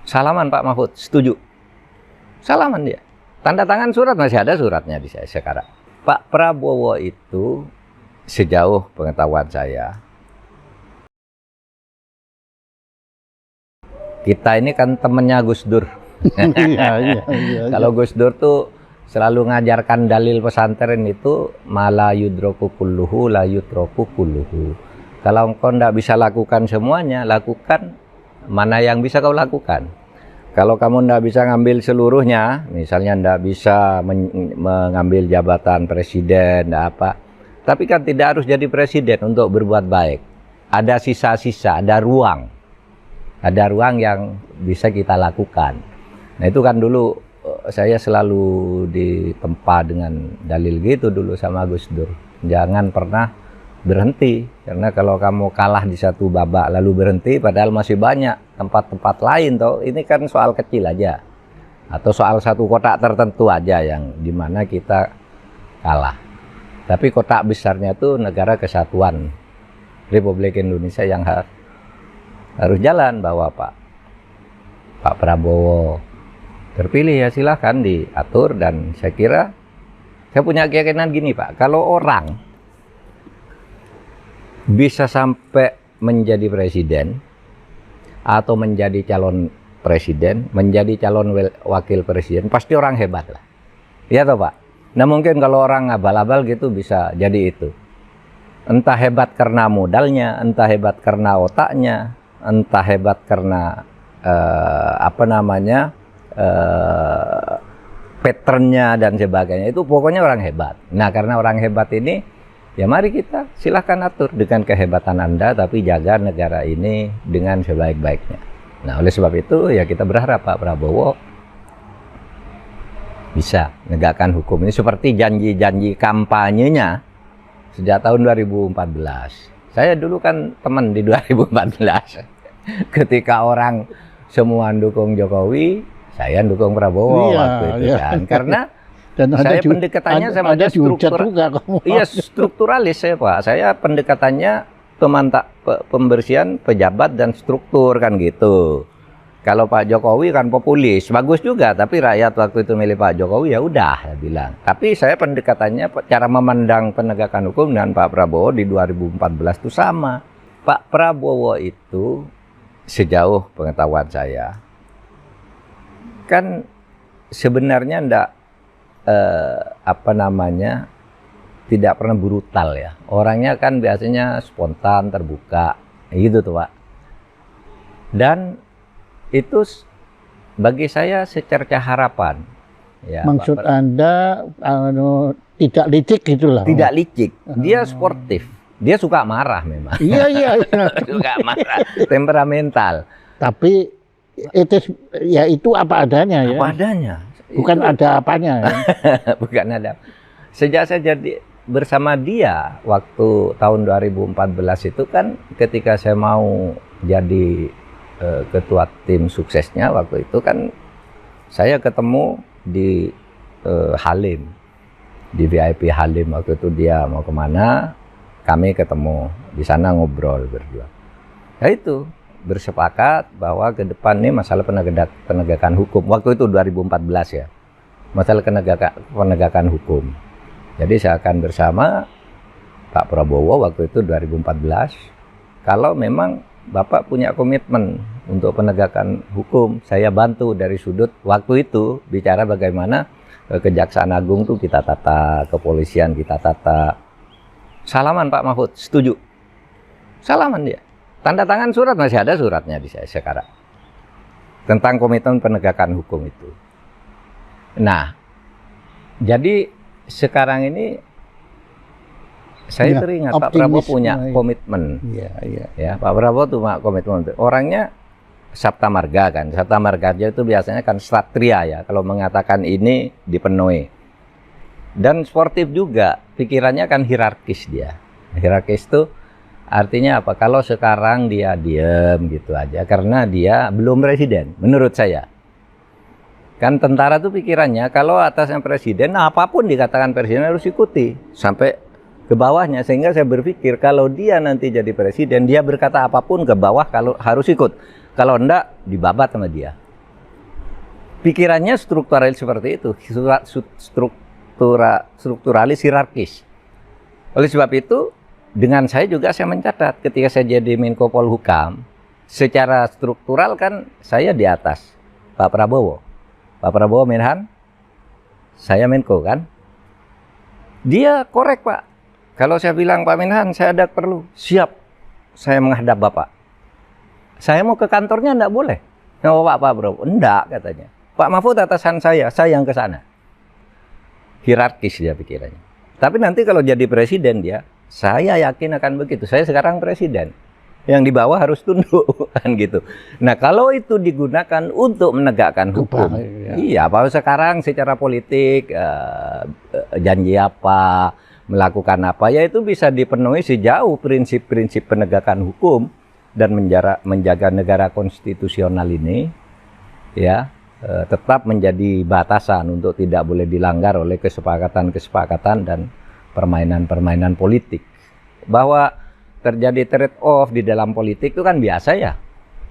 Salaman Pak Mahfud, setuju. Salaman dia. Tanda tangan surat, masih ada suratnya di saya sekarang. Pak Prabowo itu sejauh pengetahuan saya, kita ini kan temennya Gus Dur. Iya. Kalau Gus Dur tuh selalu ngajarkan dalil pesantren itu mala yudroku kulluhu la yudroku kulluhu. Kalau engkau tidak bisa lakukan semuanya, lakukan mana yang bisa kau lakukan. Kalau kamu tidak bisa ngambil seluruhnya, misalnya tidak bisa mengambil jabatan presiden, apa, tapi kan tidak harus jadi presiden untuk berbuat baik. Ada sisa-sisa, ada ruang yang bisa kita lakukan. Nah itu kan dulu saya selalu ditempa dengan dalil gitu dulu sama Gus Dur. Jangan pernah berhenti, karena kalau kamu kalah di satu babak lalu berhenti, padahal masih banyak tempat-tempat lain toh. Ini kan soal kecil aja, atau soal satu kotak tertentu aja yang dimana kita kalah. Tapi kotak besarnya itu negara kesatuan Republik Indonesia yang harus jalan. Bahwa Pak Prabowo terpilih ya silahkan diatur, dan saya kira saya punya keyakinan gini Pak, kalau orang bisa sampai menjadi presiden atau menjadi calon presiden, menjadi calon wakil presiden, pasti orang hebat lah. Iya toh Pak? Nah mungkin kalau orang abal-abal gitu bisa jadi itu. Entah hebat karena modalnya, entah hebat karena otaknya, entah hebat karena patternnya dan sebagainya. Itu pokoknya orang hebat. Nah karena orang hebat ini, ya mari kita silahkan atur dengan kehebatan Anda, tapi jaga negara ini dengan sebaik-baiknya. Nah oleh sebab itu ya kita berharap Pak Prabowo bisa menegakkan hukum ini seperti janji-janji kampanyenya sejak tahun 2014. Saya dulu kan teman di 2014. Ketika orang semua dukung Jokowi, saya dukung Prabowo waktu itu kan. Karena dan saya pendekatannya sama dia strukturalis saya Pak. Saya pendekatannya pembersihan pejabat dan struktur kan gitu. Kalau Pak Jokowi kan populis, bagus juga, tapi rakyat waktu itu milih Pak Jokowi ya udah saya bilang. Tapi saya pendekatannya cara memandang penegakan hukum dan Pak Prabowo di 2014 itu sama. Pak Prabowo itu sejauh pengetahuan saya kan sebenarnya tidak pernah brutal ya. Orangnya kan biasanya spontan, terbuka, gitu tuh Pak. Dan itu bagi saya secerca harapan. Ya, maksud Anda tidak licik gitulah? Tidak licik, dia sportif. Dia suka marah memang. Iya. Suka marah, temperamental. Tapi itu apa adanya ya? Apa adanya. Bukan itu, ada apanya ya? Bukan ada. Sejak saya jadi bersama dia waktu tahun 2014 itu kan, ketika saya mau jadi ketua tim suksesnya waktu itu kan, saya ketemu di Halim, di VIP Halim waktu itu. Dia mau kemana, kami ketemu di sana ngobrol berdua. Ya itu bersepakat bahwa ke depan ini masalah penegakan hukum. Waktu itu 2014 ya. Masalah penegakan hukum. Jadi saya akan bersama Pak Prabowo waktu itu 2014. Kalau memang Bapak punya komitmen untuk penegakan hukum, saya bantu dari sudut waktu itu bicara bagaimana Kejaksaan Agung tuh kita tata, kepolisian kita tata. Salaman Pak Mahfud, setuju. Salaman dia. Tanda tangan surat, masih ada suratnya di saya sekarang. Tentang komitmen penegakan hukum itu. Nah, jadi sekarang ini saya teringat Pak Prabowo punya komitmen. Ya, Pak Prabowo tuh komitmen. Orangnya Sabta Marga kan. Sabta Marga itu biasanya kan satria ya. Kalau mengatakan ini dipenuhi. Dan sportif juga. Pikirannya kan hierarkis dia. Hierarkis itu artinya apa? Kalau sekarang dia diem gitu aja karena dia belum presiden, menurut saya. Kan tentara tuh pikirannya kalau atasnya presiden, nah apapun dikatakan presiden harus ikuti sampai ke bawahnya. Sehingga saya berpikir kalau dia nanti jadi presiden, dia berkata apapun ke bawah kalau harus ikut. Kalau enggak dibabat sama dia. pikirannya strukturalis seperti itu, strukturalis hierarkis. Oleh sebab itu, dengan saya juga saya mencatat ketika saya jadi Menko Polhukam, secara struktural kan saya di atas Pak Prabowo. Pak Prabowo Menhan, saya Menko kan. Dia korek Pak. Kalau saya bilang Pak Menhan, saya ada perlu, siap saya menghadap Bapak. Saya mau ke kantornya enggak boleh. Nggak Pak Prabowo, enggak katanya. Pak Mahfud atasan saya yang ke sana. Hierarkis dia pikirannya. Tapi nanti kalau jadi presiden dia, saya yakin akan begitu. Saya sekarang presiden. Yang di bawah harus tunduk kan gitu. Nah, kalau itu digunakan untuk menegakkan hukum. Iya, apa sekarang secara politik janji apa, melakukan apa, ya itu bisa dipenuhi sejauh prinsip-prinsip penegakan hukum dan menjaga negara konstitusional ini ya tetap menjadi batasan untuk tidak boleh dilanggar oleh kesepakatan-kesepakatan dan permainan-permainan politik. Bahwa terjadi trade off di dalam politik itu kan biasa ya.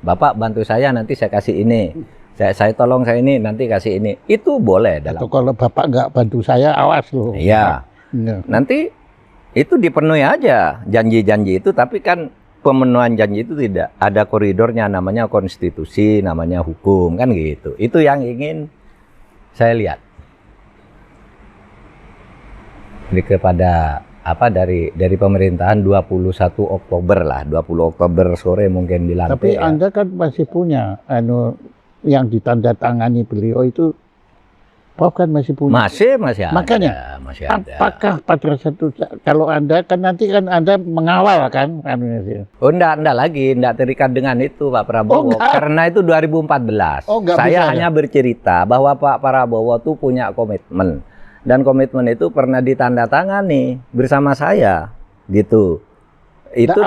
Bapak bantu saya, nanti saya kasih ini. Saya tolong saya ini, nanti kasih ini. Itu boleh dalam. Atau kalau Bapak nggak bantu saya, awas loh. Iya. Nanti itu dipenuhi aja janji-janji itu, tapi kan pemenuhan janji itu tidak ada koridornya, namanya konstitusi, namanya hukum, kan gitu. Itu yang ingin saya lihat. Jadi kepada apa dari pemerintahan 21 Oktober lah, 20 Oktober sore mungkin dilantik. Tapi Anda kan masih punya yang ditandatangani beliau itu, Prof kan masih punya. Masih ada. Makanya, masih ada. apakah pada satu kalau Anda kan nanti kan Anda mengawal kan? Oh enggak terikat dengan itu Pak Prabowo. Karena itu 2014. Saya hanya bercerita bahwa Pak Prabowo tuh punya komitmen. Dan komitmen itu pernah ditandatangani bersama saya, gitu. Itu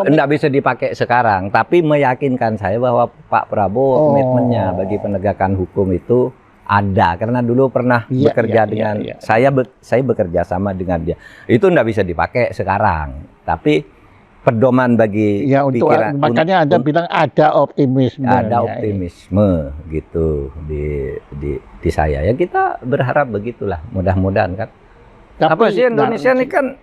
enggak bisa dipakai sekarang, tapi meyakinkan saya bahwa Pak Prabowo komitmennya bagi penegakan hukum itu ada, karena dulu pernah bekerja dengan saya bekerja sama dengan dia. Itu enggak bisa dipakai sekarang, tapi pedoman bagi pikiran. Makanya Anda bilang ada optimisme. Ada optimisme gitu di saya. Ya kita berharap begitulah, mudah-mudahan kan. Tapi, apa sih Indonesia ini kan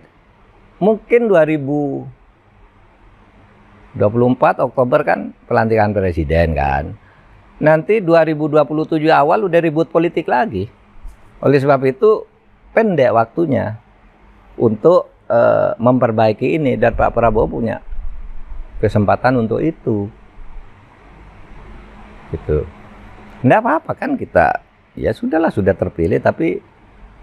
mungkin 2024 Oktober kan pelantikan presiden kan. Nanti 2027 awal udah ribut politik lagi. Oleh sebab itu pendek waktunya untuk memperbaiki ini, dan Pak Prabowo punya kesempatan untuk itu. Gitu. Nggak apa-apa kan kita, ya sudahlah, sudah terpilih, tapi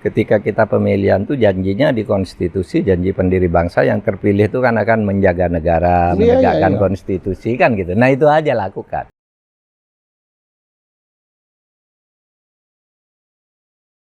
ketika kita pemilihan tuh janjinya di konstitusi, janji pendiri bangsa yang terpilih itu kan akan menjaga negara, menegakkan konstitusi kan gitu. Nah itu aja lakukan.